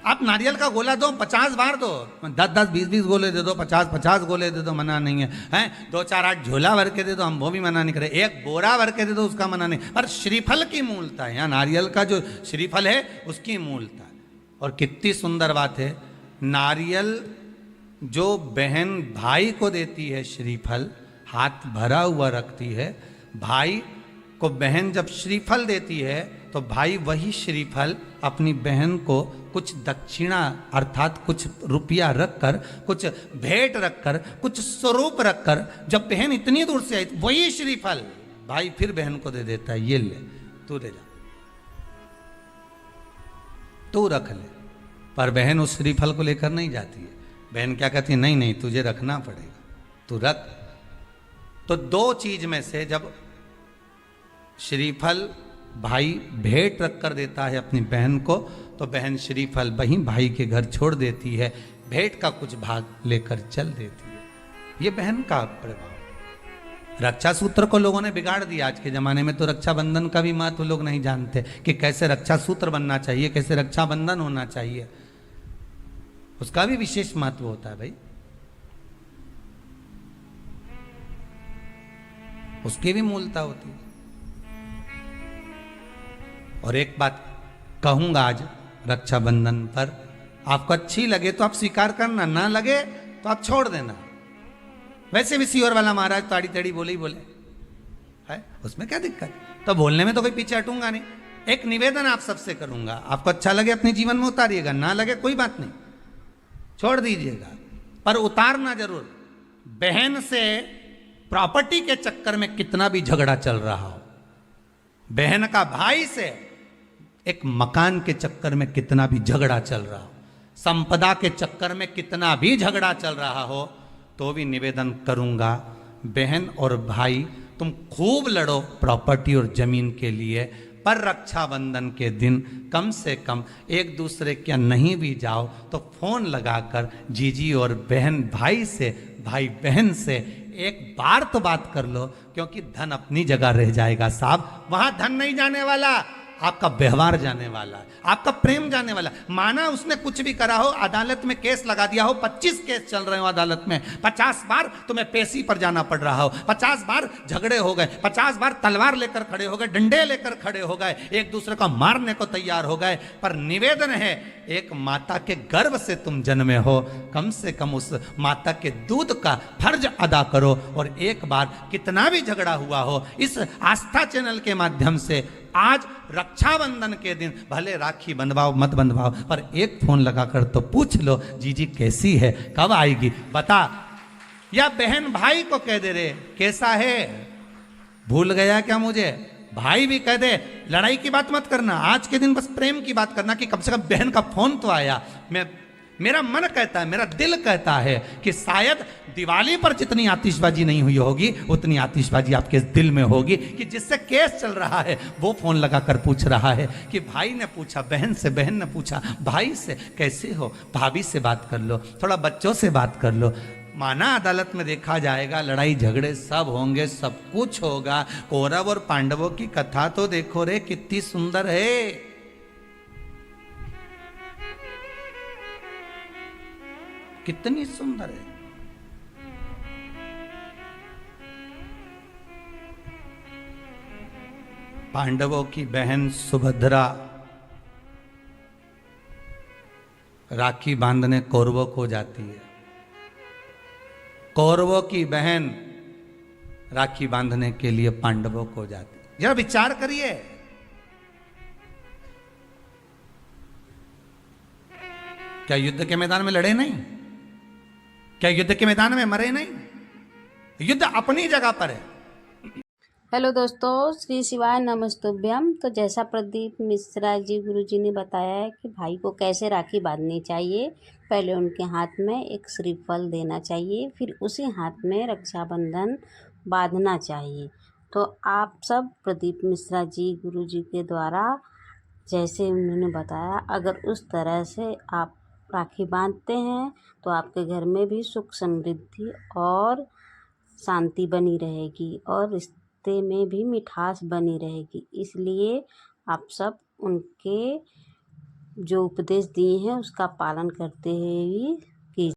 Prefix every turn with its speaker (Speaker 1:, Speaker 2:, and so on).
Speaker 1: आप नारियल का गोला दो 50 बार दो, 10-10, 20-20 गोले दे दो, 50-50 गोले दे दो, मना नहीं है, हैं 2-4-8 झोला भर के दे दो, हम वो भी मना नहीं करे, एक बोरा भर के दे दो, उसका मना नहीं। पर श्रीफल की मूलता है, यहाँ नारियल का जो श्रीफल है उसकी मूलता है। और कितनी सुंदर बात है, नारियल जो बहन भाई को देती है श्रीफल, हाथ भरा हुआ रखती है, भाई को बहन जब श्रीफल देती है तो भाई वही श्रीफल अपनी बहन को कुछ दक्षिणा अर्थात कुछ रुपया रखकर, कुछ भेंट रखकर, कुछ स्वरूप रखकर, जब बहन इतनी दूर से आई वही श्रीफल भाई फिर बहन को दे देता है, ये ले तू ले जा, तू रख ले। पर बहन उस श्रीफल को लेकर नहीं जाती है, बहन क्या कहती है, नहीं नहीं तुझे रखना पड़ेगा, तू रख। तो दो चीज में से जब श्रीफल भाई भेंट रख कर देता है अपनी बहन को, तो बहन श्रीफल वहीं भाई के घर छोड़ देती है, भेंट का कुछ भाग लेकर चल देती है। ये बहन का प्रभाव। रक्षा सूत्र को लोगों ने बिगाड़ दिया आज के जमाने में, तो रक्षाबंधन का भी महत्व लोग नहीं जानते कि कैसे रक्षा सूत्र बनना चाहिए, कैसे रक्षाबंधन होना चाहिए, उसका भी विशेष महत्व होता है भाई, उसकी भी मूलता होती है। और एक बात कहूंगा आज रक्षाबंधन पर, आपको अच्छी लगे तो आप स्वीकार करना, ना लगे तो आप छोड़ देना। वैसे भी सीहोर वाला महाराज ताड़ी तड़ी बोले ही बोले है, उसमें क्या दिक्कत, तो बोलने में तो कोई पीछे हटूंगा नहीं। एक निवेदन आप सबसे करूंगा, आपको अच्छा लगे अपने जीवन में उतारिएगा, ना लगे कोई बात नहीं, छोड़ दीजिएगा, पर उतारना जरूर। बहन से प्रॉपर्टी के चक्कर में कितना भी झगड़ा चल रहा हो, बहन का भाई से एक मकान के चक्कर में कितना भी झगड़ा चल रहा हो, संपदा के चक्कर में कितना भी झगड़ा चल रहा हो, तो भी निवेदन करूंगा, बहन और भाई तुम खूब लड़ो प्रॉपर्टी और जमीन के लिए, पर रक्षाबंधन के दिन कम से कम एक दूसरे के नहीं भी जाओ तो फोन लगाकर जीजी और बहन भाई से, भाई बहन से एक बार तो बात कर लो, क्योंकि धन अपनी जगह रह जाएगा साहब, वहां धन नहीं जाने वाला, आपका व्यवहार जाने वाला है, आपका प्रेम जाने वाला। माना उसने कुछ भी करा हो, अदालत में केस लगा दिया हो, 25 केस चल रहे हो अदालत में, 50 बार तुम्हें पेशी पर जाना पड़ रहा हो, 50 बार झगड़े हो गए, 50 बार तलवार लेकर खड़े हो गए, डंडे लेकर खड़े हो गए, एक दूसरे को मारने को तैयार हो गए, पर निवेदन है एक माता के गर्भ से तुम जन्मे हो, कम से कम उस माता के दूध का फर्ज अदा करो। और एक बार कितना भी झगड़ा हुआ हो, इस आस्था चैनल के माध्यम से आज रक्षाबंधन के दिन भले राखी बंधवाओ मत बंधवाओ, पर एक फोन लगाकर तो पूछ लो जीजी कैसी है, कब आएगी बता, या बहन भाई को कह दे रे कैसा है, भूल गया क्या मुझे, भाई भी कह दे, लड़ाई की बात मत करना, आज के दिन बस प्रेम की बात करना कि कम से कम बहन का फोन तो आया। मेरा मन कहता है, मेरा दिल कहता है कि शायद दिवाली पर जितनी आतिशबाजी नहीं हुई होगी उतनी आतिशबाजी आपके दिल में होगी, कि जिससे केस चल रहा है वो फोन लगाकर पूछ रहा है कि भाई ने पूछा बहन से, बहन ने पूछा भाई से कैसे हो, भाभी से बात कर लो, थोड़ा बच्चों से बात कर लो। माना अदालत में देखा जाएगा, लड़ाई झगड़े सब होंगे, सब कुछ होगा, कौरव और पांडवों की कथा तो देखो रे कितनी सुंदर है, कितनी सुंदर है। पांडवों की बहन सुभद्रा राखी बांधने कौरवों को जाती है, कौरवों की बहन राखी बांधने के लिए पांडवों को जाती है। जरा विचार करिए, क्या युद्ध के मैदान में लड़े नहीं, क्या युद्ध के मैदान में मरे नहीं, युद्ध अपनी जगह पर है।
Speaker 2: हेलो दोस्तों, श्री शिवाय नमस्तुभ्यम। तो जैसा प्रदीप मिश्रा जी गुरुजी ने बताया है कि भाई को कैसे राखी बांधनी चाहिए, पहले उनके हाथ में एक श्रीफल देना चाहिए, फिर उसी हाथ में रक्षाबंधन बांधना चाहिए। तो आप सब प्रदीप मिश्रा जी गुरुजी के द्वारा जैसे उन्होंने बताया, अगर उस तरह से आप राखी बांधते हैं तो आपके घर में भी सुख समृद्धि और शांति बनी रहेगी और रिश्ते में भी मिठास बनी रहेगी। इसलिए आप सब उनके जो उपदेश दिए हैं उसका पालन करते हुए